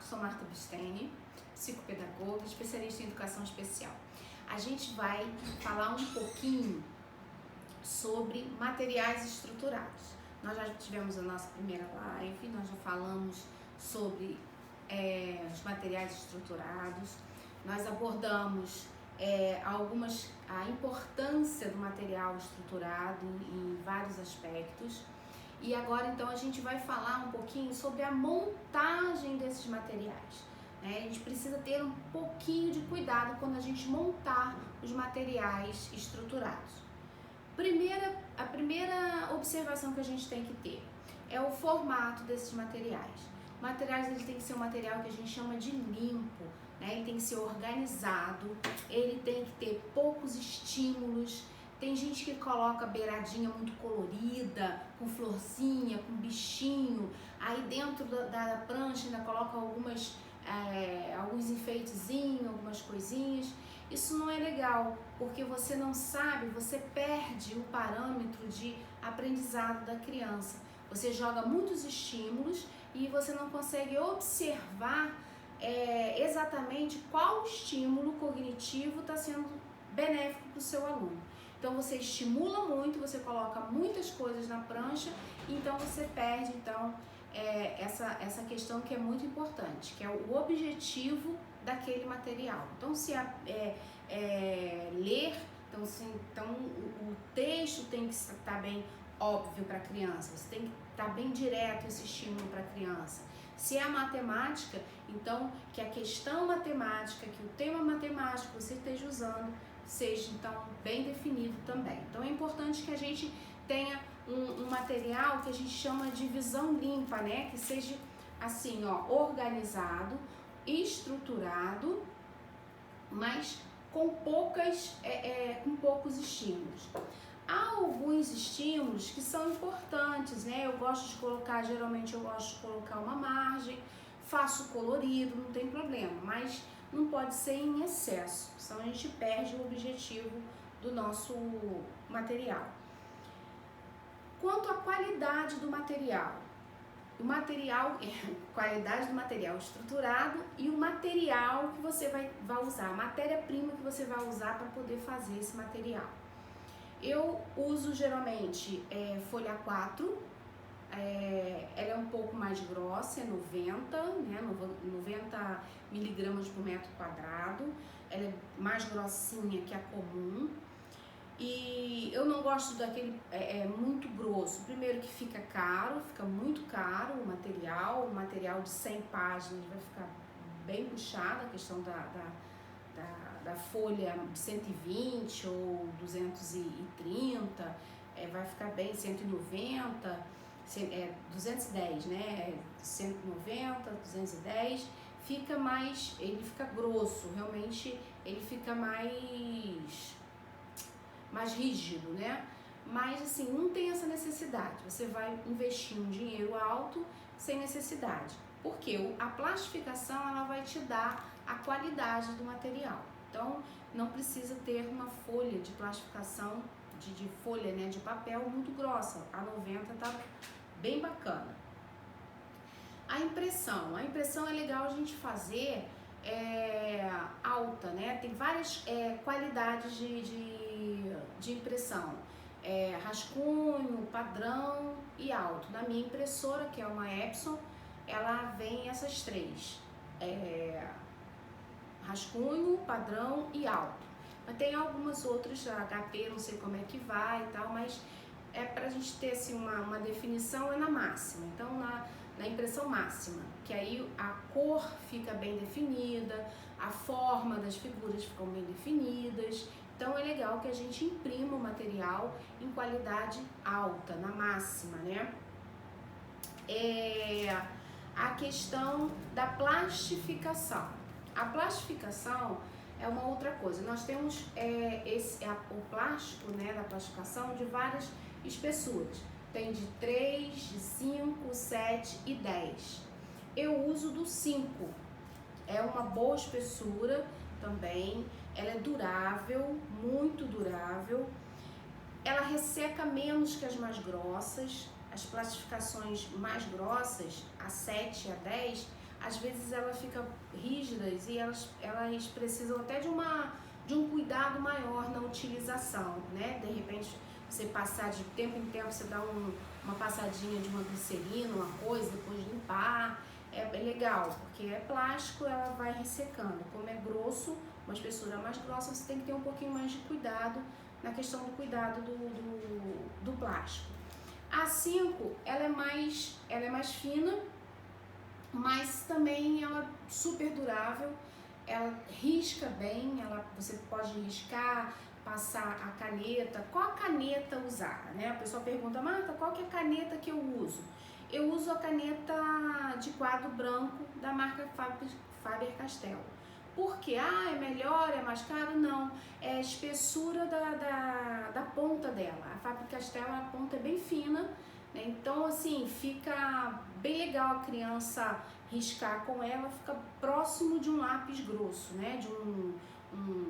sou Marta Busteni, psicopedagoga, especialista em educação especial. A gente vai falar um pouquinho sobre materiais estruturados. Nós já tivemos a nossa primeira live, nós já falamos sobre os materiais estruturados, nós abordamos a importância do material estruturado em vários aspectos. E agora então a gente vai falar um pouquinho sobre a montagem desses materiais. A gente precisa ter um pouquinho de cuidado quando a gente montar os materiais estruturados. A primeira observação que a gente tem que ter é o formato desses materiais. Materiais, ele tem que ser um material que a gente chama de limpo, ele tem que ser organizado, ele tem que ter poucos estímulos. Tem gente que coloca beiradinha muito colorida, com florzinha, com bichinho, aí dentro da prancha ainda coloca alguns enfeitezinhos, algumas coisinhas. Isso não é legal, porque você não sabe, você perde o parâmetro de aprendizado da criança. Você joga muitos estímulos e você não consegue observar exatamente qual estímulo cognitivo está sendo benéfico para o seu aluno. Então você estimula muito, você coloca muitas coisas na prancha, então você perde essa questão que é muito importante, que é o objetivo daquele material. Então se ler, então o texto tem que estar bem óbvio para a criança, você tem que estar bem direto esse estímulo para a criança. Se é a matemática, então que a questão matemática, que o tema matemático que você esteja usando seja então bem definido também. Então é importante que a gente tenha um material que a gente chama de visão limpa, que seja assim, organizado, estruturado, mas com poucos estímulos. Há alguns estímulos que são importantes, geralmente eu gosto de colocar uma margem, faço colorido, não tem problema, mas não pode ser em excesso, senão a gente perde o objetivo do nosso material. Quanto à qualidade do material, qualidade do material estruturado e o material que você vai usar, a matéria-prima que você vai usar para poder fazer esse material. Eu uso geralmente folha 4, ela é um pouco mais grossa, é 90 miligramas por metro quadrado, ela é mais grossinha que a comum. E eu não gosto daquele muito grosso. Primeiro que fica muito caro o material de 100 páginas vai ficar bem puxado, a questão da folha de 120 ou 230, vai ficar bem 190, 210, 190, 210, ele fica grosso, realmente ele fica mais rígido, Mas assim, não tem essa necessidade, você vai investir um dinheiro alto sem necessidade, porque a plastificação ela vai te dar a qualidade do material, então não precisa ter uma folha de plastificação, de folha de papel muito grossa, a 90 tá bem bacana. A impressão é legal a gente fazer alta, tem várias qualidades de impressão, rascunho, padrão e alto. Na minha impressora, que é uma Epson, ela vem essas três, rascunho, padrão e alto. Mas tem algumas outras, a HP, não sei como é que vai e tal, mas pra gente ter assim, uma definição na máxima. Então na impressão máxima, que aí a cor fica bem definida, a forma das figuras ficam bem definidas. Então é legal que a gente imprima o material em qualidade alta, na máxima, A questão da plastificação. A plastificação é uma outra coisa. Nós temos o plástico, da plastificação de várias espessuras. Tem de 3, de 5, 7 e 10. Eu uso do 5. É uma boa espessura também. Ela é durável, muito durável. Ela resseca menos que as mais grossas. as plastificações mais grossas, a 7, a 10, às vezes elas ficam rígidas e elas precisam até de um cuidado maior na utilização, né? De repente, você passar de tempo em tempo, você dá uma passadinha de uma glicerina, uma coisa, depois limpar, é legal, porque é plástico, ela vai ressecando. Como é grosso, uma espessura mais grossa, você tem que ter um pouquinho mais de cuidado na questão do cuidado do plástico. A 5, ela é mais fina, mas também ela é super durável, ela risca bem, você pode riscar, passar a caneta. Qual a caneta usar, né? A pessoa pergunta, Marta, qual que é a caneta que eu uso? Eu uso a caneta de quadro branco da marca Faber-Castell. Por quê? Ah, é melhor, é mais caro? Não, é a espessura da ponta dela. A Faber-Castell, a ponta é bem fina, né? Então assim, fica bem legal a criança riscar com ela, fica próximo de um lápis grosso, né? De um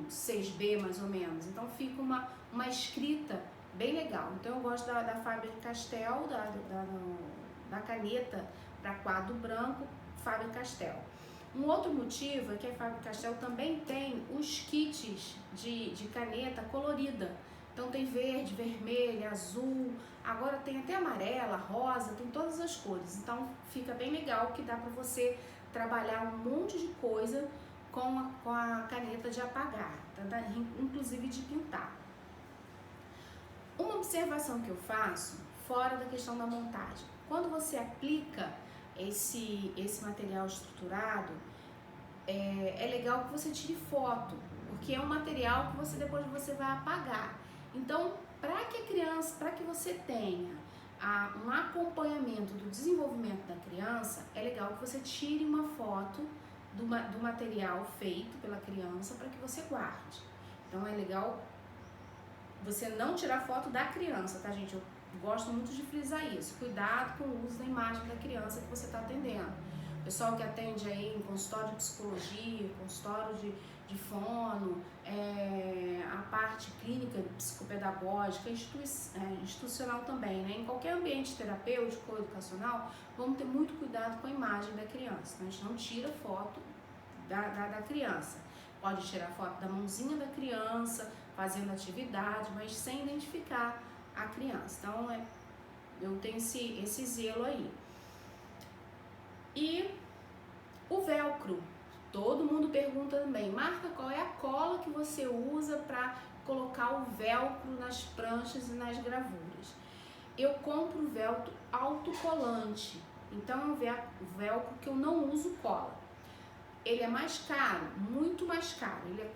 6B mais ou menos. Então fica uma escrita bem legal. Então eu gosto da Faber-Castell, da caneta para quadro branco Faber-Castell. Um outro motivo é que a Faber-Castell também tem os kits de caneta colorida. Então tem verde, vermelho, azul, agora tem até amarela, rosa, tem todas as cores. Então fica bem legal que dá para você trabalhar um monte de coisa com a caneta de apagar, tá? Inclusive de pintar. Uma observação que eu faço, fora da questão da montagem, quando você aplica esse material estruturado, é legal que você tire foto, porque é um material que depois você vai apagar. Então, para que você tenha um acompanhamento do desenvolvimento da criança, é legal que você tire uma foto do material feito pela criança para que você guarde. Então é legal você não tirar foto da criança, tá, gente? Eu gosto muito de frisar isso. Cuidado com o uso da imagem da criança que você está atendendo. O pessoal que atende aí em consultório de psicologia, consultório de fono, a parte clínica, psicopedagógica, institucional também, né? Em qualquer ambiente terapêutico ou educacional, vamos ter muito cuidado com a imagem da criança. A gente não tira foto da criança. Pode tirar foto da mãozinha da criança, fazendo atividade, mas sem identificar a criança. Então, eu tenho esse zelo aí. E o velcro. Todo mundo pergunta também, Marta, qual é a cola que você usa para colocar o velcro nas pranchas e nas gravuras? Eu compro o velcro autocolante, então é um velcro que eu não uso cola. Ele é mais caro, muito mais caro, ele é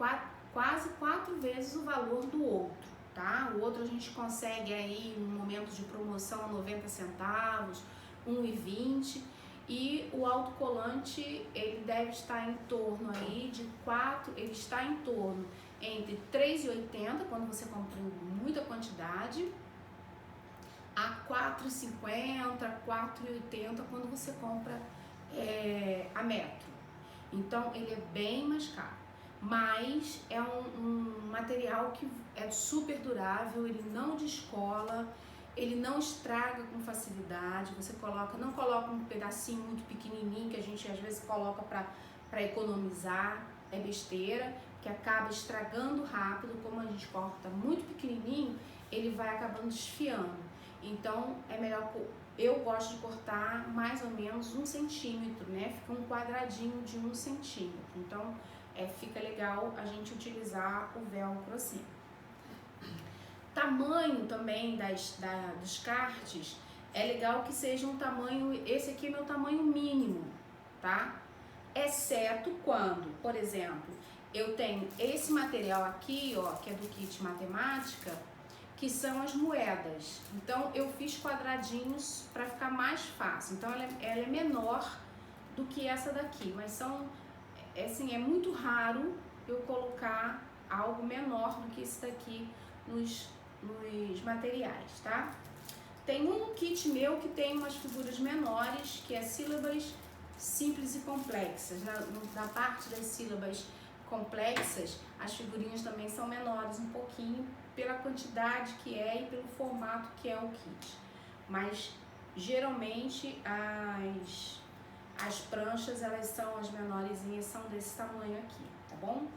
quase 4 vezes o valor do outro, tá? O outro a gente consegue aí, no momento de promoção, 90 centavos, 1,20. E o autocolante, ele deve estar em torno aí de ele está em torno entre R$3,80 quando você compra em muita quantidade, a R$4,50, R$4,80 quando você compra a metro. Então ele é bem mais caro, mas é um material que é super durável, ele não descola, ele não estraga com facilidade. Você não coloca um pedacinho muito pequenininho que a gente às vezes coloca para economizar, é besteira, que acaba estragando rápido. Como a gente corta muito pequenininho, ele vai acabando desfiando. Então é melhor, eu gosto de cortar mais ou menos 1 centímetro, né? Fica um quadradinho de 1 centímetro. Então fica legal a gente utilizar o velcro assim. Tamanho também dos cartes, é legal que seja um tamanho, esse aqui é meu tamanho mínimo, tá? Exceto quando, por exemplo, eu tenho esse material aqui, ó, que é do kit matemática, que são as moedas. Então eu fiz quadradinhos para ficar mais fácil. Então ela é menor do que essa daqui, mas assim, é muito raro eu colocar algo menor do que esse daqui nos materiais, tá? Tem um kit meu que tem umas figuras menores, que é sílabas simples e complexas. Na parte das sílabas complexas, as figurinhas também são menores um pouquinho, pela quantidade que é e pelo formato que é o kit. Mas geralmente as pranchas, elas são as menorzinhas, são desse tamanho aqui, tá bom?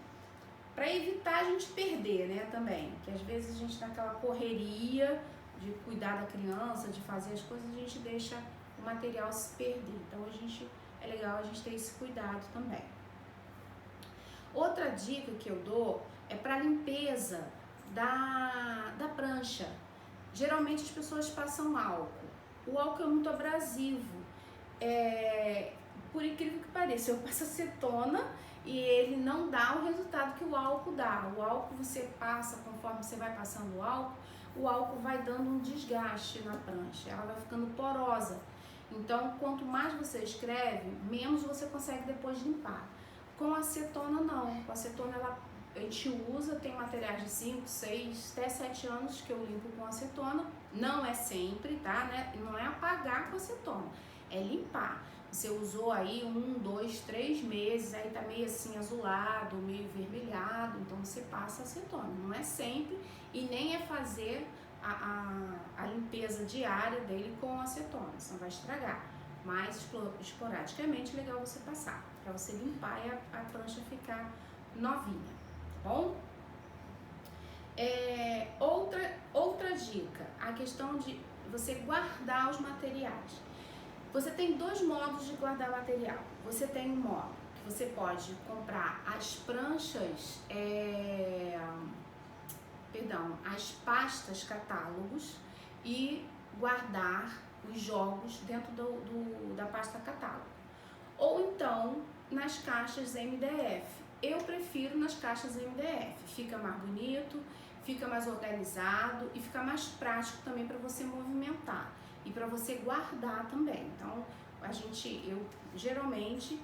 Para evitar a gente perder, né, também, que às vezes a gente tá naquela correria de cuidar da criança, de fazer as coisas, a gente deixa o material se perder. Então é legal a gente ter esse cuidado também. Outra dica que eu dou é para limpeza da prancha. Geralmente as pessoas passam álcool. O álcool é muito abrasivo. Por incrível que pareça, eu passo acetona e ele não dá o resultado que o álcool dá. O álcool você passa, conforme você vai passando o álcool vai dando um desgaste na prancha, ela vai ficando porosa. Então, quanto mais você escreve, menos você consegue depois limpar. Com acetona não, com acetona a gente usa, tem materiais de 5, 6, até 7 anos que eu limpo com acetona. Não é sempre, tá? Né? Não é apagar com acetona, é limpar. Você usou aí 1, 2, 3 meses, aí tá meio assim azulado, meio vermelhado, então você passa acetona. Não é sempre e nem é fazer a limpeza diária dele com acetona, senão vai estragar. Mas esporadicamente é legal você passar, para você limpar e a prancha ficar novinha, tá bom? Outra dica, a questão de você guardar os materiais. Você tem 2 modos de guardar material. Você tem um modo que você pode comprar as pranchas, as pastas catálogos e guardar os jogos dentro da pasta catálogo. Ou então nas caixas MDF. Eu prefiro nas caixas MDF. Fica mais bonito, fica mais organizado e fica mais prático também para você movimentar e para você guardar também. Então, geralmente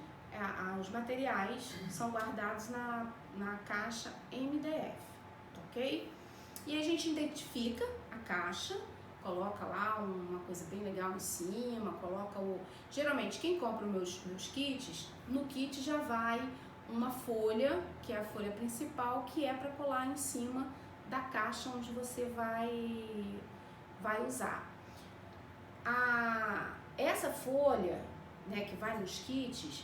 os materiais são guardados na caixa MDF, ok? E a gente identifica a caixa, coloca lá uma coisa bem legal em cima, geralmente quem compra os meus kits, no kit já vai uma folha, que é a folha principal, que é para colar em cima da caixa onde você vai usar. Essa folha, né, que vai nos kits,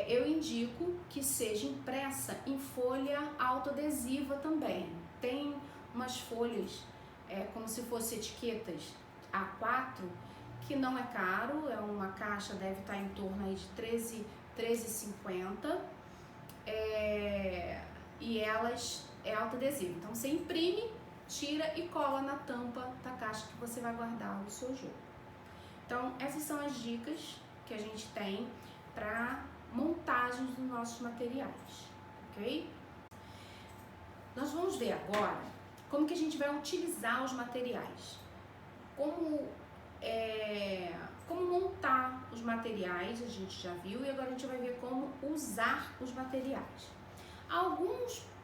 eu indico que seja impressa em folha autoadesiva também. Tem umas folhas como se fossem etiquetas A4, que não é caro, uma caixa deve estar em torno aí de R$13,50, e elas autoadesiva. Então você imprime, tira e cola na tampa da caixa que você vai guardar o seu jogo. Então essas são as dicas que a gente tem para montagem dos nossos materiais, ok? Nós vamos ver agora como que a gente vai utilizar os materiais, como montar os materiais, a gente já viu, e agora a gente vai ver como usar os materiais.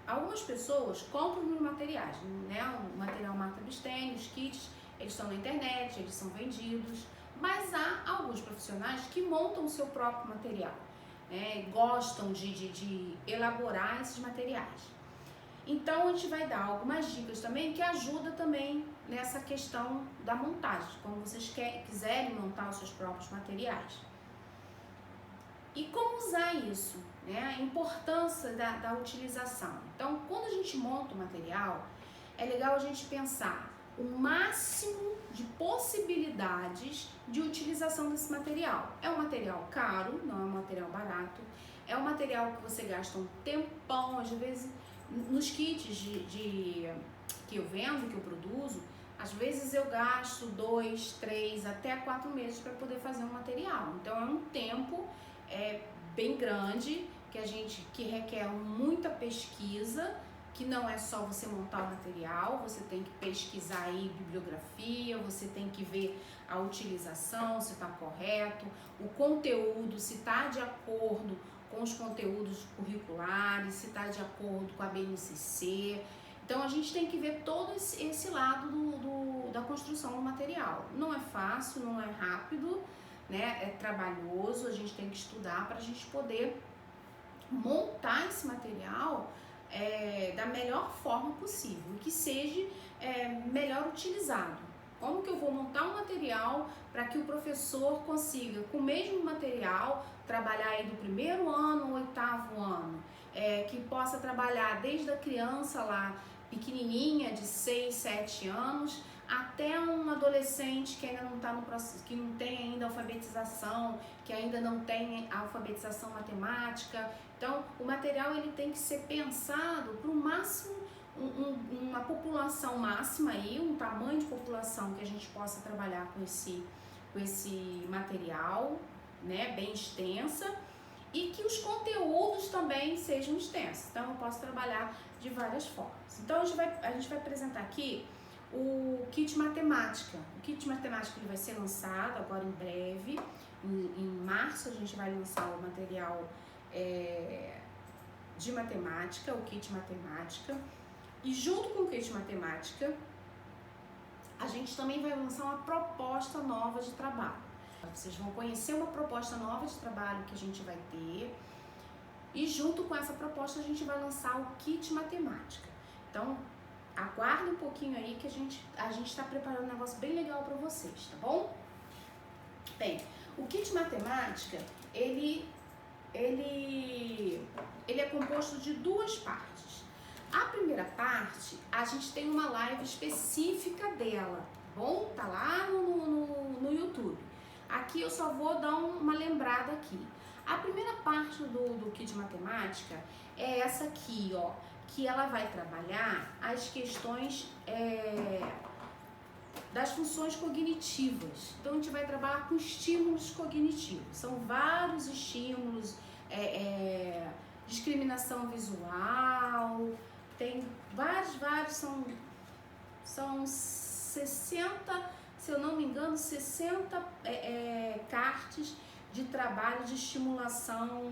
Algumas pessoas compram os materiais, né? O material Marta Bistene, os kits, eles estão na internet, eles são vendidos, mas há alguns profissionais que montam o seu próprio material, né? Gostam de elaborar esses materiais. Então a gente vai dar algumas dicas também que ajudam também nessa questão da montagem, quando vocês quiserem montar os seus próprios materiais. E como usar isso, né? A importância da utilização. Então, quando a gente monta o material, é legal a gente pensar o máximo de possibilidades de utilização desse material. É um material caro, não é um material barato, é um material que você gasta um tempão, às vezes nos kits que eu vendo, que eu produzo, às vezes eu gasto 2, 3, até 4 meses para poder fazer um material. Então é um tempo bem grande que requer muita pesquisa, que não é só você montar o material, você tem que pesquisar aí bibliografia, você tem que ver a utilização, se está correto, o conteúdo, se está de acordo com os conteúdos curriculares, se está de acordo com a BNCC. Então a gente tem que ver todo esse lado da construção do material. Não é fácil, não é rápido, né? É trabalhoso, a gente tem que estudar para a gente poder montar esse material da melhor forma possível, que seja melhor utilizado, Como que eu vou montar um material para que o professor consiga, com o mesmo material, trabalhar aí do primeiro ano ao 8º ano, que possa trabalhar desde a criança lá, pequenininha, de 6, 7 anos, até um adolescente que ainda não está no processo, que não tem ainda alfabetização, que ainda não tem alfabetização matemática. Então, o material ele tem que ser pensado para o máximo, uma população máxima aí, um tamanho de população que a gente possa trabalhar com esse material, né, bem extensa, e que os conteúdos também sejam extensos. Então, eu posso trabalhar de várias formas. Então, a gente vai apresentar aqui o kit matemática. O kit matemática ele vai ser lançado agora em breve, em março a gente vai lançar o material de matemática, o kit matemática, e junto com o kit matemática a gente também vai lançar uma proposta nova de trabalho. Vocês vão conhecer uma proposta nova de trabalho que a gente vai ter, e junto com essa proposta a gente vai lançar o kit matemática. Então, aguarde um pouquinho aí que a gente está preparando um negócio bem legal para vocês, tá bom? Bem, o kit matemática, ele é composto de 2 partes. A primeira parte, a gente tem uma live específica dela, tá bom? Tá lá no YouTube. Aqui eu só vou dar uma lembrada aqui. A primeira parte do kit matemática é essa aqui, ó, que ela vai trabalhar as questões das funções cognitivas. Então, a gente vai trabalhar com estímulos cognitivos. São vários estímulos, discriminação visual, tem vários, são 60, se eu não me engano, 60 cartas de trabalho de estimulação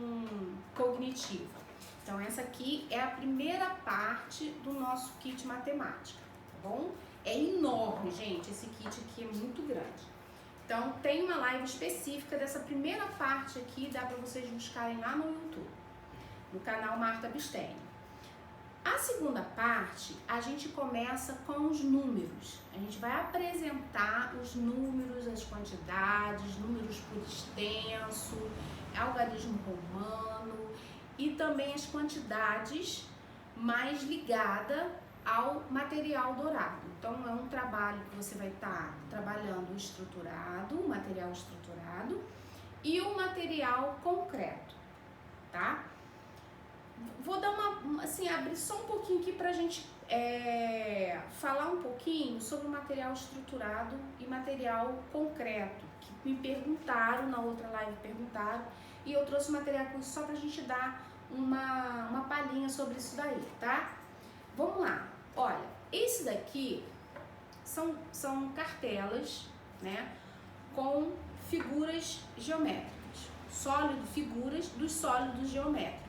cognitiva. Então, essa aqui é a primeira parte do nosso kit matemática, tá bom? É enorme, gente, esse kit aqui é muito grande. Então, tem uma live específica dessa primeira parte aqui, dá para vocês buscarem lá no YouTube, no canal Marta Bisteni. A segunda parte, a gente começa com os números. A gente vai apresentar os números, as quantidades, números por extenso, algarismo romano e também as quantidades mais ligadas ao material dourado. Então, é um trabalho que você vai estar trabalhando o estruturado, o material estruturado e o material concreto, tá? Vou dar abrir só um pouquinho aqui pra gente falar um pouquinho sobre o material estruturado e material concreto, que me perguntaram, na outra live e eu trouxe o material só pra gente dar uma palhinha sobre isso daí, tá? Vamos lá, olha, esse daqui são cartelas, né, com figuras geométricas, figuras dos sólidos geométricos.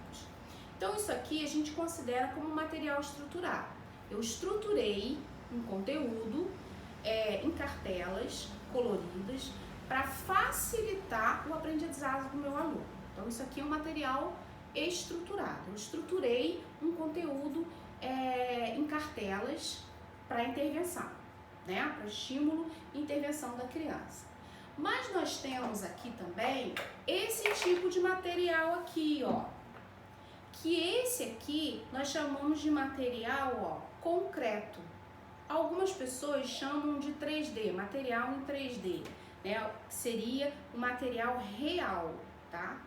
Então, isso aqui a gente considera como material estruturado. Eu estruturei um conteúdo em cartelas coloridas para facilitar o aprendizado do meu aluno. Então, isso aqui é um material estruturado. Eu estruturei um conteúdo em cartelas para intervenção, né? Para estímulo e intervenção da criança. Mas nós temos aqui também esse tipo de material aqui, ó. Que esse aqui nós chamamos de material, ó, concreto. Algumas pessoas chamam de 3D, material em 3D, né? Seria o material real, tá?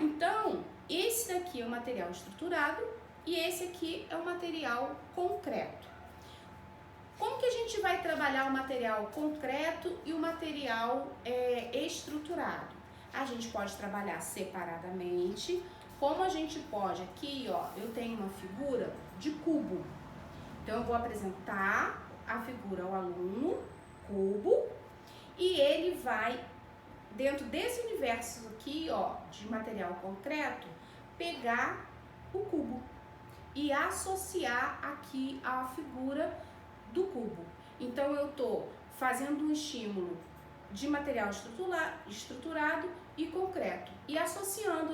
Então, esse daqui é o material estruturado e esse aqui é o material concreto. Como que a gente vai trabalhar o material concreto e o material estruturado? A gente pode trabalhar separadamente. Como a gente pode, aqui ó, eu tenho uma figura de cubo. Então, eu vou apresentar a figura ao aluno, cubo, e ele vai, dentro desse universo aqui, ó, de material concreto, pegar o cubo e associar aqui a figura do cubo. Então, eu tô fazendo um estímulo de material estruturado e concreto e associando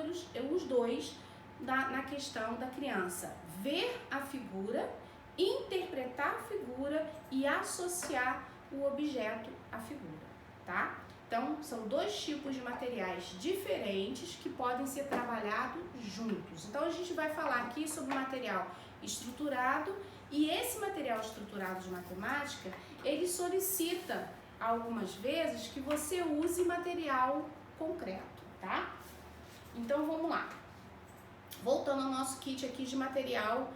os dois na questão da criança ver a figura, interpretar a figura e associar o objeto, a figura, tá? Então, são dois tipos de materiais diferentes que podem ser trabalhados juntos. Então, a gente vai falar aqui sobre o material estruturado, e esse material estruturado de matemática, ele solicita algumas vezes que você use material concreto, tá? Então, vamos lá. Voltando ao nosso kit aqui de material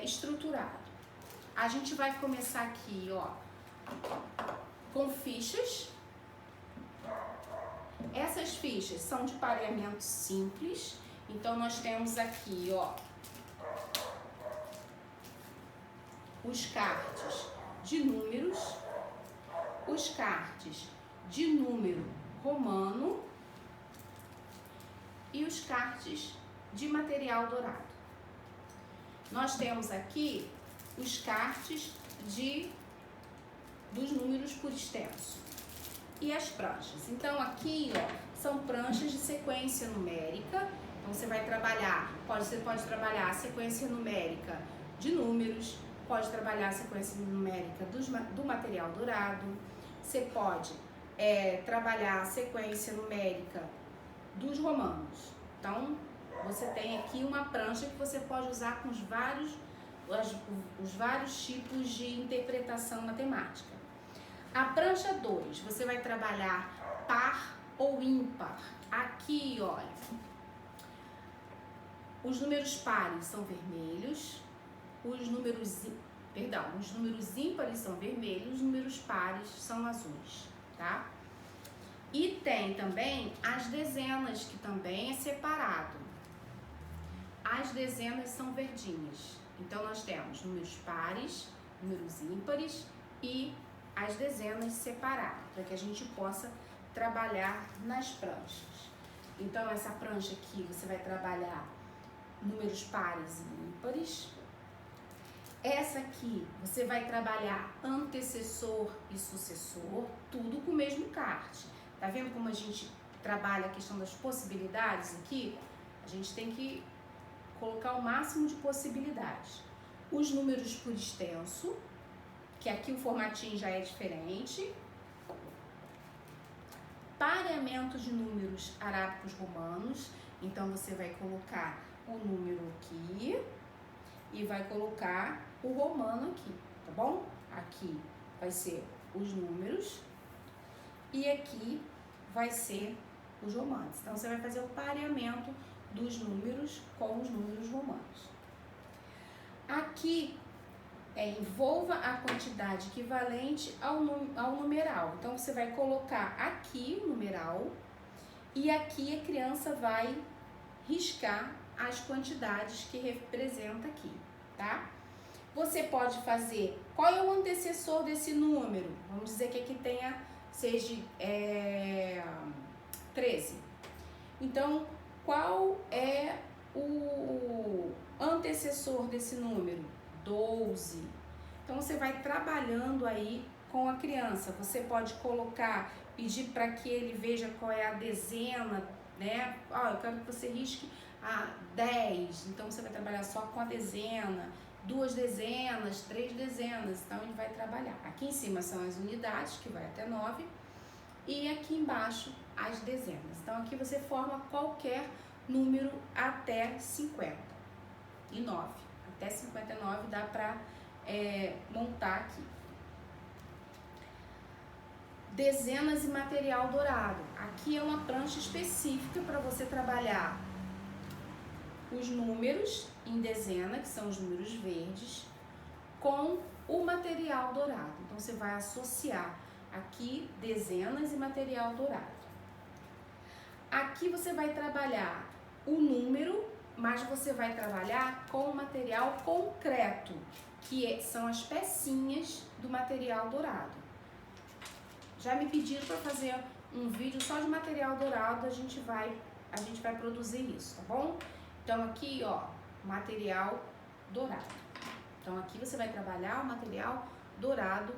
estruturado. A gente vai começar aqui, ó, com fichas. Essas fichas são de pareamento simples. Então, nós temos aqui, ó, os cards de números, os cards de número romano e os cards de material dourado. Nós temos aqui os cards dos números por extenso e as pranchas. Então, aqui, ó, são pranchas de sequência numérica. Então, você vai trabalhar, você pode trabalhar a sequência numérica de números, pode trabalhar a sequência numérica do material dourado, você pode trabalhar a sequência numérica dos romanos. Então, você tem aqui uma prancha que você pode usar com os vários tipos de interpretação matemática. A prancha 2, você vai trabalhar par ou ímpar. Aqui, olha, os números pares são vermelhos, os números ímpares são vermelhos, os números pares são azuis, tá? E tem também as dezenas, que também é separado. As dezenas são verdinhas. Então, nós temos números pares, números ímpares e as dezenas separadas, para que a gente possa trabalhar nas pranchas. Então, essa prancha aqui, você vai trabalhar números pares e ímpares. Essa aqui, você vai trabalhar antecessor e sucessor, tudo com o mesmo card. Tá vendo como a gente trabalha a questão das possibilidades aqui? A gente tem que colocar o máximo de possibilidades. Os números por extenso, que aqui o formatinho já é diferente. Pareamento de números arábicos romanos. Então, você vai colocar o número aqui e vai colocar o romano aqui, tá bom? Aqui vai ser os números e aqui vai ser os romanos. Então, você vai fazer o pareamento dos números com os números romanos. Aqui, envolva a quantidade equivalente ao numeral. Então, você vai colocar aqui o numeral e aqui a criança vai riscar as quantidades que representa aqui, tá? Você pode fazer, qual é o antecessor desse número? Vamos dizer que aqui seja 13. Então, qual é o antecessor desse número? 12. Então, você vai trabalhando aí com a criança. Você pode pedir para que ele veja qual é a dezena, né? Eu quero que você risque a 10. Então, você vai trabalhar só com a dezena, 2 dezenas, 3 dezenas. Então, ele vai trabalhar. Aqui em cima são as unidades, que vai até 9. E aqui embaixo, as dezenas. Então, aqui você forma qualquer número até 59. Até 59 dá para montar aqui. Dezenas e material dourado. Aqui é uma prancha específica para você trabalhar os números em dezena, que são os números verdes, com o material dourado. Então, você vai associar aqui dezenas e material dourado. Aqui você vai trabalhar o número, mas você vai trabalhar com o material concreto, que são as pecinhas do material dourado. Já me pediram para fazer um vídeo só de material dourado, a gente vai produzir isso, tá bom? Então, aqui, ó, material dourado. Então, aqui você vai trabalhar o material dourado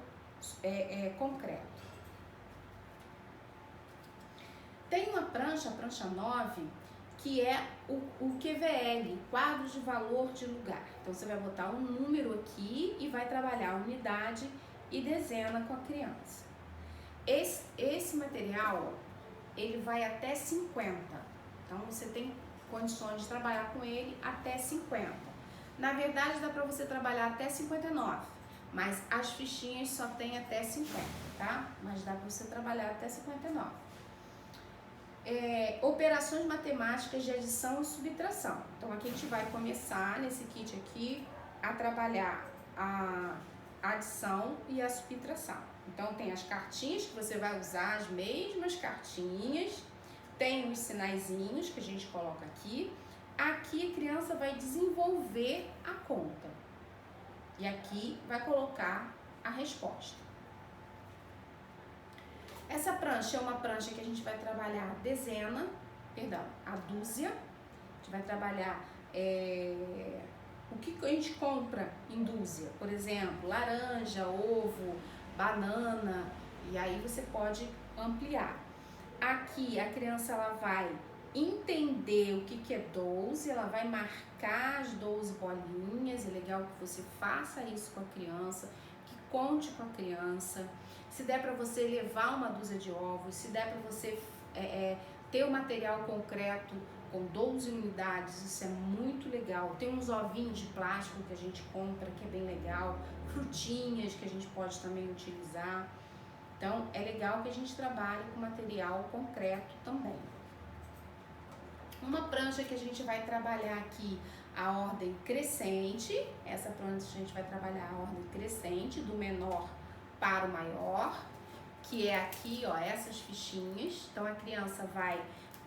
concreto. Tem uma prancha, a prancha 9, que é o QVL, quadro de valor de lugar. Então, você vai botar um número aqui e vai trabalhar a unidade e dezena com a criança. Esse material, ele vai até 50. Então, você tem condições de trabalhar com ele até 50. Na verdade, dá para você trabalhar até 59, mas as fichinhas só tem até 50, tá? Mas dá para você trabalhar até 59. Operações matemáticas de adição e subtração. Então, aqui a gente vai começar, nesse kit aqui, a trabalhar a adição e a subtração. Então, tem as cartinhas que você vai usar, as mesmas cartinhas, tem os sinaizinhos que a gente coloca aqui. Aqui a criança vai desenvolver a conta e aqui vai colocar a resposta. Essa prancha é uma prancha que a gente vai trabalhar a dúzia. A gente vai trabalhar o que a gente compra em dúzia, por exemplo, laranja, ovo, banana, e aí você pode ampliar. Aqui a criança ela vai entender o que é 12, ela vai marcar as 12 bolinhas. É legal que você faça isso com a criança, que conte com a criança. Se der para você levar uma dúzia de ovos, se der para você ter o material concreto com 12 unidades, isso é muito legal. Tem uns ovinhos de plástico que a gente compra, que é bem legal, frutinhas que a gente pode também utilizar. Então, é legal que a gente trabalhe com material concreto também. Uma prancha que a gente vai trabalhar aqui a ordem crescente. Essa prancha a gente vai trabalhar a ordem crescente, do menor para o maior, que é aqui, ó, essas fichinhas. Então, a criança vai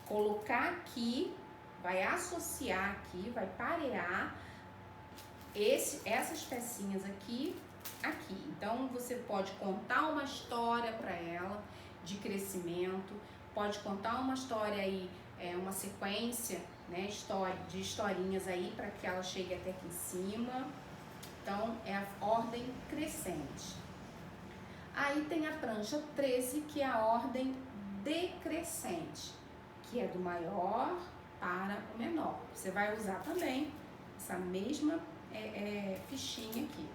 colocar aqui, vai associar aqui, vai parear essas pecinhas aqui. Então, você pode contar uma história para ela de crescimento, pode contar uma história aí, uma sequência, né, de historinhas aí para que ela chegue até aqui em cima. Então, é a ordem crescente. Aí tem a prancha 13, que é a ordem decrescente, que é do maior para o menor. Você vai usar também essa mesma fichinha aqui.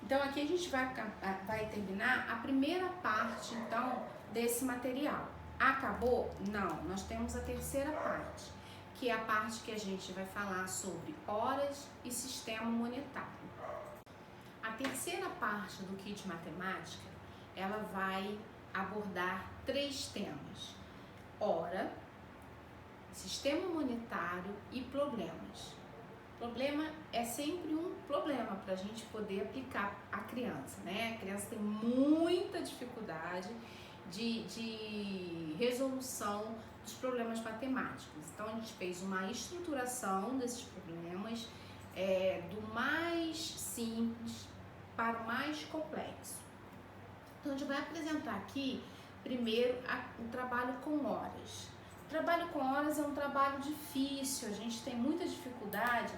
Então, aqui a gente vai terminar a primeira parte, então, desse material. Acabou? Não, nós temos a terceira parte, que é a parte que a gente vai falar sobre horas e sistema monetário. A terceira parte do kit matemática, ela vai abordar 3 temas: hora, sistema monetário e problemas. Problema é sempre um problema para a gente poder aplicar a criança, né? A criança tem muita dificuldade de resolução dos problemas matemáticos. Então, a gente fez uma estruturação desses problemas, do mais simples para o mais complexo. Então, a gente vai apresentar aqui, primeiro, o trabalho com horas. O trabalho com horas é um trabalho difícil, a gente tem muita dificuldade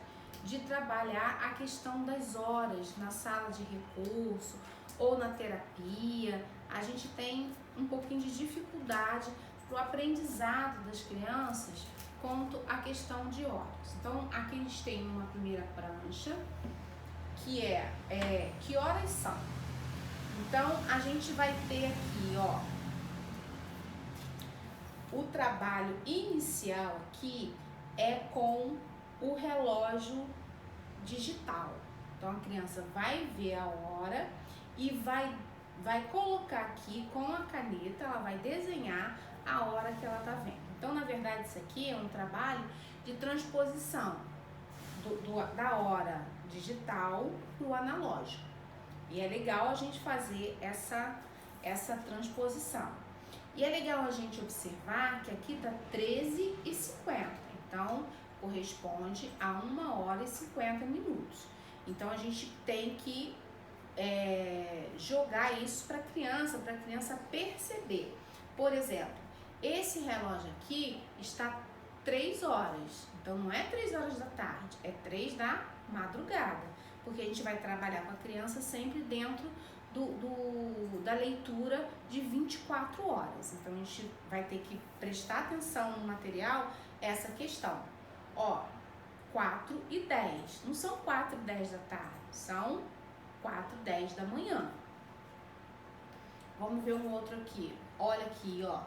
de trabalhar a questão das horas na sala de recurso ou na terapia. A gente tem um pouquinho de dificuldade para o aprendizado das crianças quanto à questão de horas. Então, aqui a gente tem uma primeira prancha, que que horas são. Então, a gente vai ter aqui, ó, o trabalho inicial aqui é com o relógio digital. Então, a criança vai ver a hora e vai colocar aqui com a caneta, ela vai desenhar a hora que ela tá vendo. Então, na verdade, isso aqui é um trabalho de transposição da hora digital para o analógico. E é legal a gente fazer essa transposição. E é legal a gente observar que aqui tá 13h50. Então, corresponde a 1h50. Então, a gente tem que jogar isso para a criança perceber. Por exemplo, esse relógio aqui está 3 horas. Então, não é 3 horas da tarde, é 3 da madrugada. Porque a gente vai trabalhar com a criança sempre dentro da leitura de 24 horas. Então, a gente vai ter que prestar atenção no material, essa questão. Ó, 4h10. Não são 4h10 da tarde, são 4h10 da manhã. Vamos ver um outro aqui. Olha aqui, ó.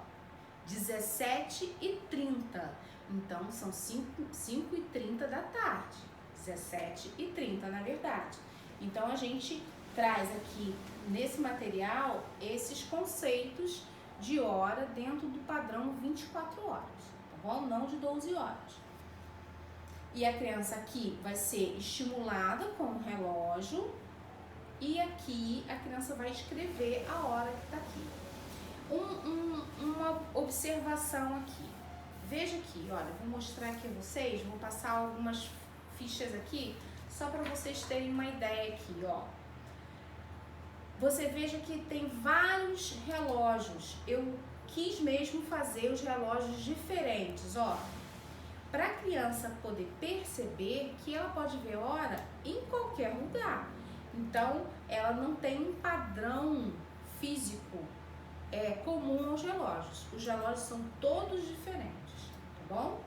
17h30. Então, são 5h30 da tarde. 17h30, na verdade. Então, a gente traz aqui, nesse material, esses conceitos de hora dentro do padrão 24 horas, tá bom? Não de 12 horas. E a criança aqui vai ser estimulada com o relógio e aqui a criança vai escrever a hora que tá aqui. Uma observação aqui. Veja aqui, olha, vou mostrar aqui a vocês, vou passar algumas fichas aqui, só para vocês terem uma ideia aqui, ó. Você veja que tem vários relógios. Eu quis mesmo fazer os relógios diferentes, ó. Para a criança poder perceber que ela pode ver hora em qualquer lugar. Então, ela não tem um padrão físico comum aos relógios. Os relógios são todos diferentes, tá bom?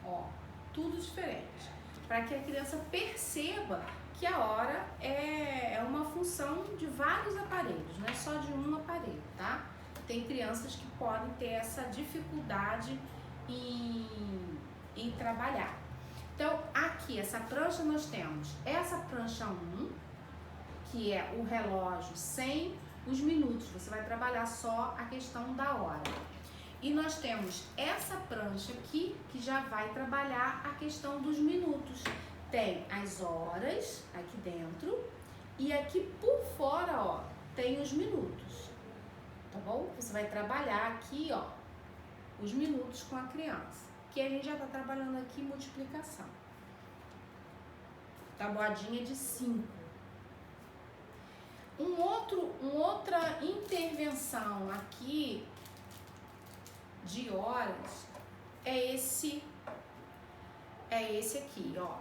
Ó, tudo diferente. Para que a criança perceba que a hora é uma função de vários aparelhos, não é só de um aparelho, tá? Tem crianças que podem ter essa dificuldade em trabalhar. Então, aqui, essa prancha nós temos essa prancha 1, que é o relógio sem os minutos, você vai trabalhar só a questão da hora. E nós temos essa prancha aqui, que já vai trabalhar a questão dos minutos. Tem as horas aqui dentro e aqui por fora, ó, tem os minutos, tá bom? Você vai trabalhar aqui, ó, os minutos com a criança, que a gente já tá trabalhando aqui multiplicação. Tabuadinha de 5. Outra intervenção aqui de horas é esse aqui, ó.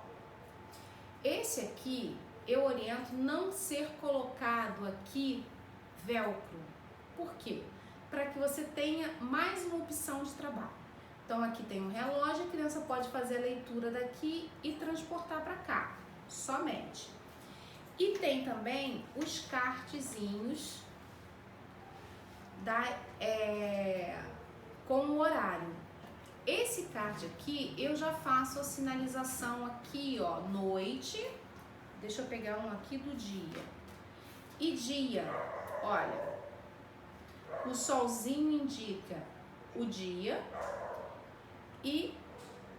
Esse aqui eu oriento não ser colocado aqui velcro. Por quê? Para que você tenha mais uma opção de trabalho. Então aqui tem um relógio, a criança pode fazer a leitura daqui e transportar para cá, somente. E tem também os cartezinhos com o horário. Esse card aqui, eu já faço a sinalização aqui, ó, noite. Deixa eu pegar um aqui do dia. E dia, olha, o solzinho indica o dia e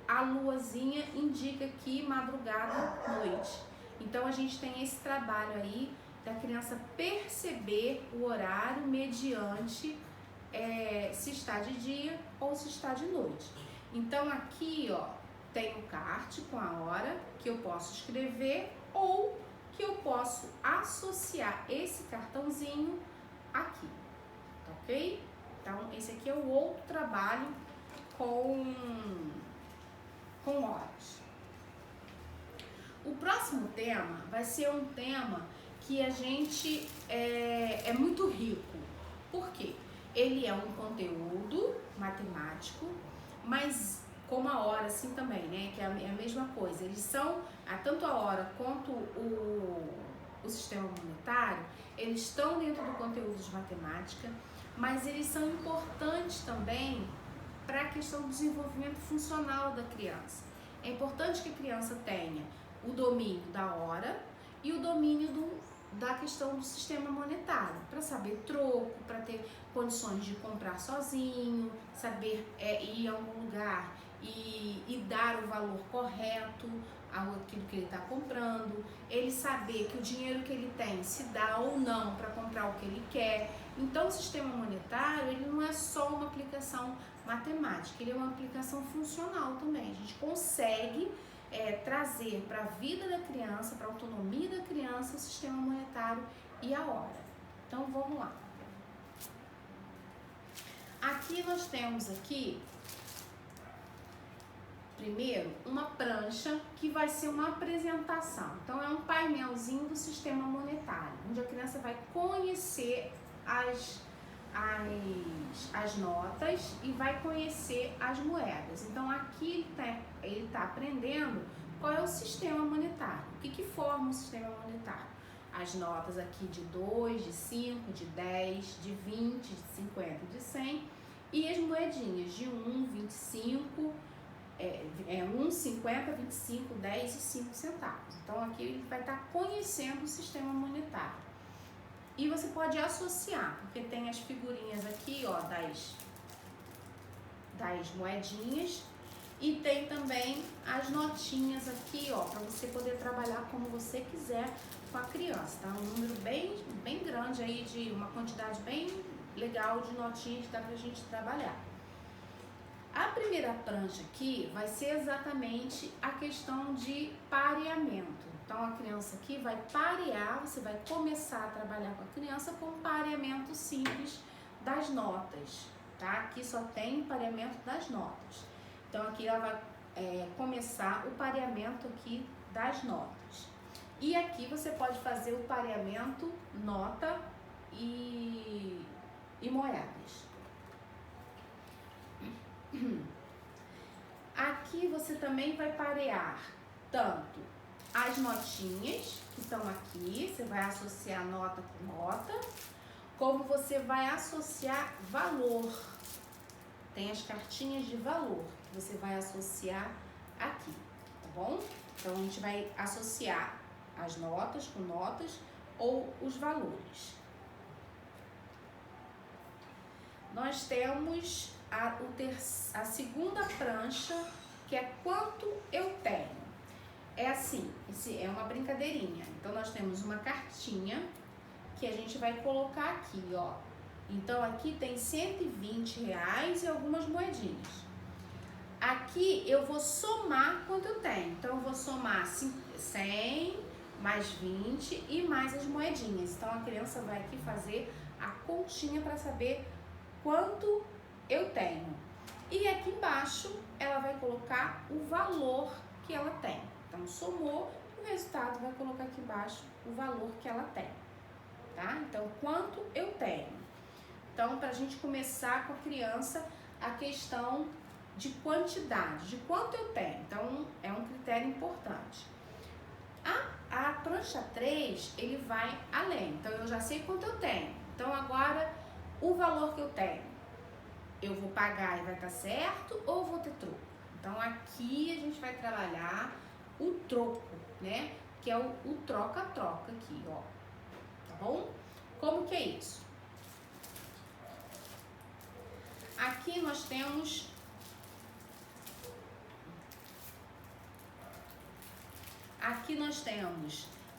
a luazinha indica aqui madrugada, noite. Então, a gente tem esse trabalho aí da criança perceber o horário mediante se está de dia ou se está de noite. Então, aqui, ó, tem o kart com a hora que eu posso escrever ou que eu posso associar esse cartãozinho aqui, tá ok? Então, esse aqui é o outro trabalho com horas. O próximo tema vai ser um tema que a gente é muito rico. Por quê? Ele é um conteúdo matemático, mas como a hora assim também, né? Que é a mesma coisa. Eles são, tanto a hora quanto o sistema monetário, eles estão dentro do conteúdo de matemática, mas eles são importantes também para a questão do desenvolvimento funcional da criança. É importante que a criança tenha o domínio da hora e o domínio da questão do sistema monetário, para saber troco, para ter condições de comprar sozinho, saber ir a algum lugar e dar o valor correto àquilo que ele está comprando, ele saber que o dinheiro que ele tem se dá ou não para comprar o que ele quer. Então, o sistema monetário, ele não é só uma aplicação matemática, ele é uma aplicação funcional também. A gente consegue trazer para a vida da criança, para a autonomia da criança, o sistema monetário e a hora. Então, vamos lá. Aqui nós temos aqui, primeiro, uma prancha que vai ser uma apresentação. Então, é um painelzinho do sistema monetário, onde a criança vai conhecer as notas e vai conhecer as moedas. Então, aqui ele está aprendendo qual é o sistema monetário, o que forma o sistema monetário. as notas aqui de 2, de 5, de 10, de 20, de 50 e de 100. E as moedinhas de 1, 25, 1, 50, 25, 10 e 5 centavos. Então aqui ele vai estar conhecendo o sistema monetário. E você pode associar, porque tem as figurinhas aqui, ó, das moedinhas. E tem também as notinhas aqui, ó, para você poder trabalhar como você quiser com a criança, tá? Um número bem grande aí, de uma quantidade bem legal de notinhas que dá pra gente trabalhar. A primeira prancha aqui vai ser exatamente a questão de pareamento. Então a criança aqui vai parear, você vai começar a trabalhar com a criança com pareamento simples das notas, tá? Aqui só tem pareamento das notas. Então aqui ela vai começar o pareamento aqui das notas. E aqui você pode fazer o pareamento nota e moedas. Aqui você também vai parear tanto as notinhas que estão aqui, você vai associar nota com nota, como você vai associar valor. Tem as cartinhas de valor que você vai associar aqui, tá bom? Então a gente vai associar as notas com notas ou os valores. Nós temos a segunda prancha, que é quanto eu tenho. É assim, é uma brincadeirinha. Então nós temos uma cartinha que a gente vai colocar aqui, ó. Então aqui tem R$120 e algumas moedinhas. Aqui eu vou somar quanto eu tenho. Então eu vou somar 100 mais 20 e mais as moedinhas. Então a criança vai aqui fazer a continha para saber quanto eu tenho. E aqui embaixo ela vai colocar o valor que ela tem. Então somou, o resultado vai colocar aqui embaixo o valor que ela tem, tá? Então quanto eu tenho. Então para a gente começar com a criança a questão de quantidade, de quanto eu tenho. Então é um critério importante. A prancha 3, ele vai além. Então eu já sei quanto eu tenho. Então agora o valor que eu tenho, eu vou pagar e vai estar certo ou vou ter troco? Então aqui a gente vai trabalhar o troco, né? Que é o troca-troca aqui, ó. Tá bom? Como que é isso? Aqui nós temos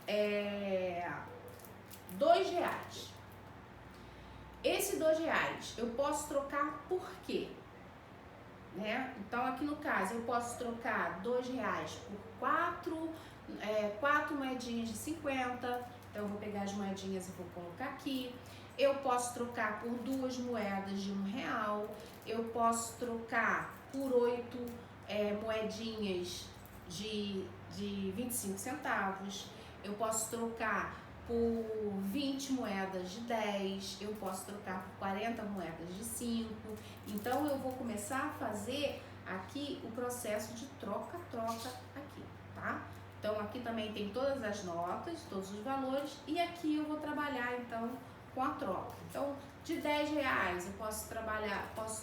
R$2. Esse R$2 eu posso trocar por quê? Né? Então aqui no caso eu posso trocar R$2 por quatro moedinhas de 50. Então eu vou pegar as moedinhas e vou colocar aqui. Eu posso trocar por 2 moedas de R$1. Eu posso trocar por 8 moedinhas de 25 centavos. Eu posso trocar por 20 moedas de 10, eu posso trocar por 40 moedas de 5. Então eu vou começar a fazer aqui o processo de troca-troca aqui, tá? Então aqui também tem todas as notas, todos os valores, e aqui eu vou trabalhar então com a troca. Então de R$10 eu posso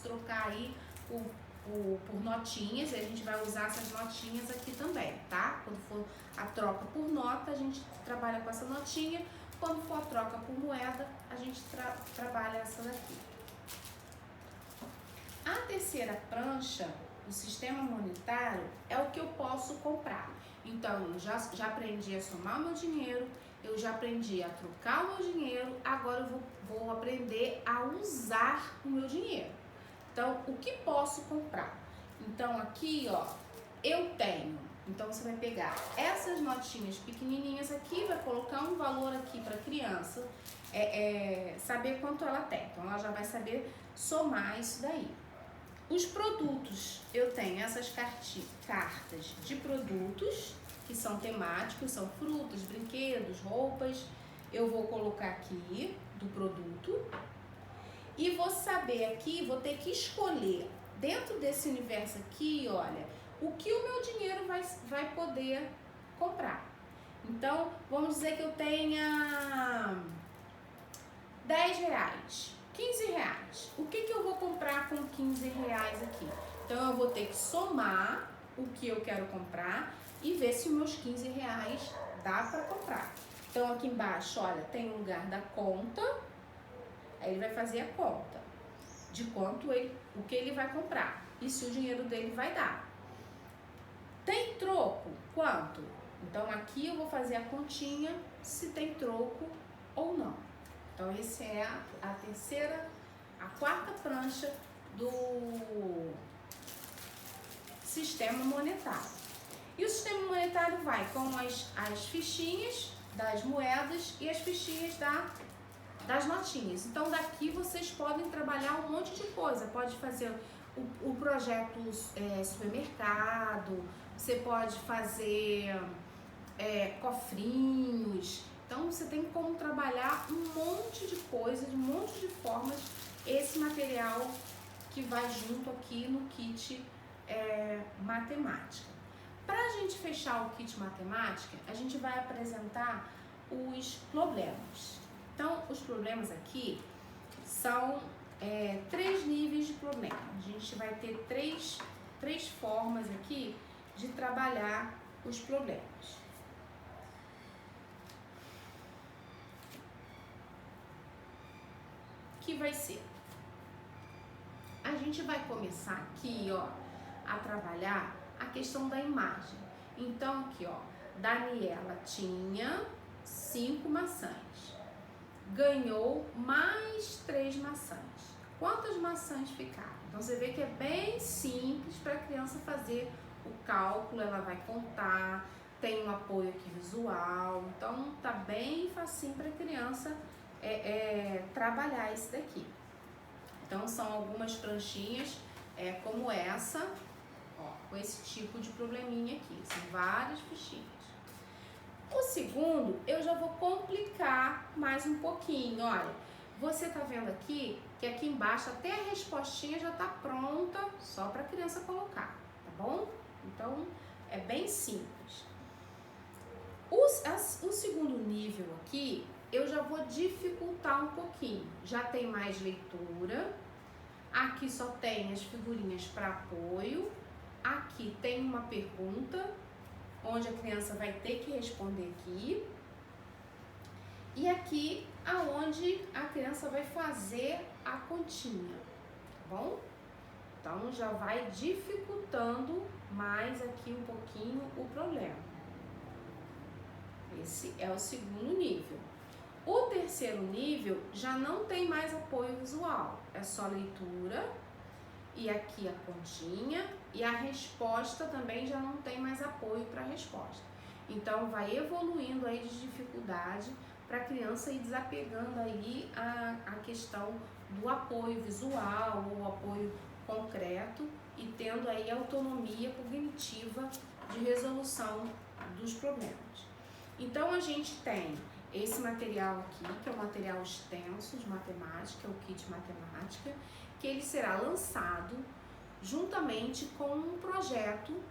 trocar aí por notinhas, e a gente vai usar essas notinhas aqui também, tá? Quando for a troca por nota, a gente trabalha com essa notinha. Quando for a troca por moeda, a gente trabalha essa daqui. A terceira prancha, o sistema monetário, é o que eu posso comprar. Então, eu já aprendi a somar o meu dinheiro, eu já aprendi a trocar o meu dinheiro, agora eu vou aprender a usar o meu dinheiro. Então, o que posso comprar? Então, aqui, ó, eu tenho. Então, você vai pegar essas notinhas pequenininhas aqui, vai colocar um valor aqui para a criança saber quanto ela tem. Então, ela já vai saber somar isso daí. Os produtos, eu tenho essas cartas de produtos, que são temáticos, são frutas, brinquedos, roupas. Eu vou colocar aqui do produto. E vou saber aqui, vou ter que escolher dentro desse universo aqui, olha, o que o meu dinheiro vai poder comprar. Então, vamos dizer que eu tenha 10 reais, 15 reais. O que eu vou comprar com 15 reais aqui? Então, eu vou ter que somar o que eu quero comprar e ver se os meus 15 reais dá para comprar. Então, aqui embaixo, olha, tem um lugar da conta, aí ele vai fazer a conta de quanto o que ele vai comprar e se o dinheiro dele vai dar. Tem troco? Quanto? Então, aqui eu vou fazer a continha se tem troco ou não. Então, essa é a quarta prancha do sistema monetário. E o sistema monetário vai com as fichinhas das moedas e as fichinhas das notinhas. Então, daqui vocês podem trabalhar um monte de coisa. Pode fazer o projeto supermercado, você pode fazer cofrinhos. Então, você tem como trabalhar um monte de coisas, um monte de formas, esse material que vai junto aqui no kit matemática. Para a gente fechar o kit matemática, a gente vai apresentar os problemas. Então, os problemas aqui são 3 níveis de problema. A gente vai ter três formas aqui de trabalhar os problemas. Que vai ser? A gente vai começar aqui, ó, a trabalhar a questão da imagem. Então, aqui, ó, Daniela tinha 5 maçãs. Ganhou mais 3 maçãs. Quantas maçãs ficaram? Então, você vê que é bem simples para a criança fazer o cálculo, ela vai contar, tem um apoio aqui visual, então tá bem facinho para a criança trabalhar isso daqui. Então, são algumas pranchinhas como essa, ó, com esse tipo de probleminha aqui, são várias fichinhas. O segundo, eu já vou complicar mais um pouquinho, olha, você tá vendo aqui que aqui embaixo até a respostinha já tá pronta, só para a criança colocar, tá bom? Então, é bem simples. O segundo nível aqui, eu já vou dificultar um pouquinho. Já tem mais leitura, aqui só tem as figurinhas para apoio, aqui tem uma pergunta, onde a criança vai ter que responder aqui, e aqui aonde a criança vai fazer a continha, tá bom? Então, já vai dificultando mais aqui um pouquinho o problema. Esse é o segundo nível. O terceiro nível já não tem mais apoio visual, é só leitura e aqui a continha e a resposta também já não tem mais apoio para a resposta. Então, vai evoluindo aí de dificuldade para a criança ir desapegando aí a questão do apoio visual ou apoio concreto e tendo aí autonomia cognitiva de resolução dos problemas. Então, a gente tem esse material aqui, que é um material extenso de matemática, o kit matemática, que ele será lançado juntamente com um projeto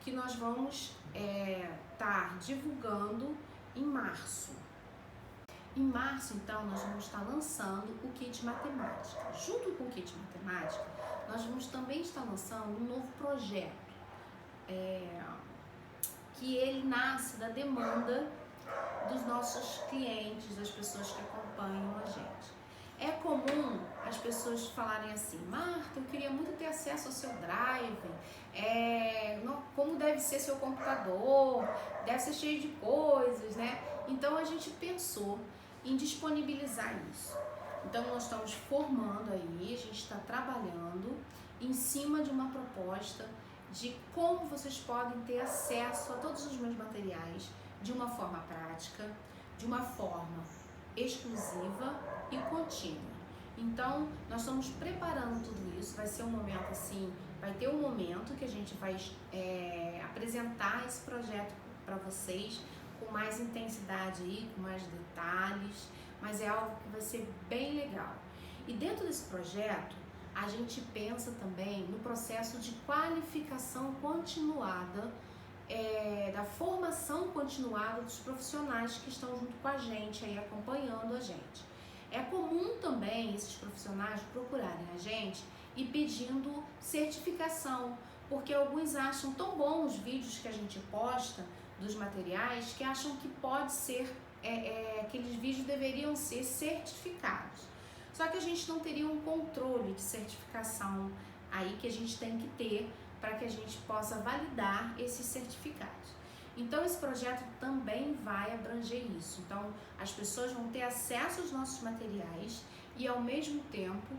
que nós vamos estar divulgando em março. Em março, então, nós vamos estar lançando o kit matemática. Junto com o kit matemática, nós vamos também estar lançando um novo projeto, que ele nasce da demanda dos nossos clientes, das pessoas que acompanham a gente. É comum as pessoas falarem assim: Marta, eu queria muito ter acesso ao seu drive, como deve ser seu computador, deve ser cheio de coisas, né? Então a gente pensou em disponibilizar isso. Então nós estamos formando aí, a gente está trabalhando em cima de uma proposta de como vocês podem ter acesso a todos os meus materiais de uma forma prática, de uma forma exclusiva e contínua. Então, nós estamos preparando tudo isso, vai ser um momento assim, vai ter um momento que a gente vai apresentar esse projeto para vocês com mais intensidade aí, com mais detalhes, mas é algo que vai ser bem legal. E dentro desse projeto, a gente pensa também no processo de qualificação continuada da formação continuada dos profissionais que estão junto com a gente, aí acompanhando a gente. É comum também esses profissionais procurarem a gente e pedindo certificação, porque alguns acham tão bom os vídeos que a gente posta dos materiais que acham que pode ser, aqueles vídeos deveriam ser certificados. Só que a gente não teria um controle de certificação aí que a gente tem que ter para que a gente possa validar esses certificados. Então esse projeto também vai abranger isso. Então as pessoas vão ter acesso aos nossos materiais e ao mesmo tempo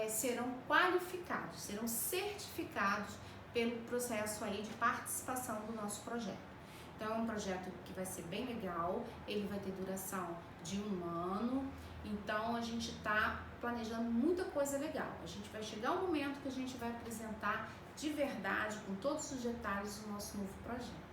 serão qualificados, serão certificados pelo processo aí de participação do nosso projeto. Então é um projeto que vai ser bem legal, ele vai ter duração de 1 ano, então a gente está planejando muita coisa legal. A gente vai chegar um momento que a gente vai apresentar de verdade, com todos os detalhes, o nosso novo projeto.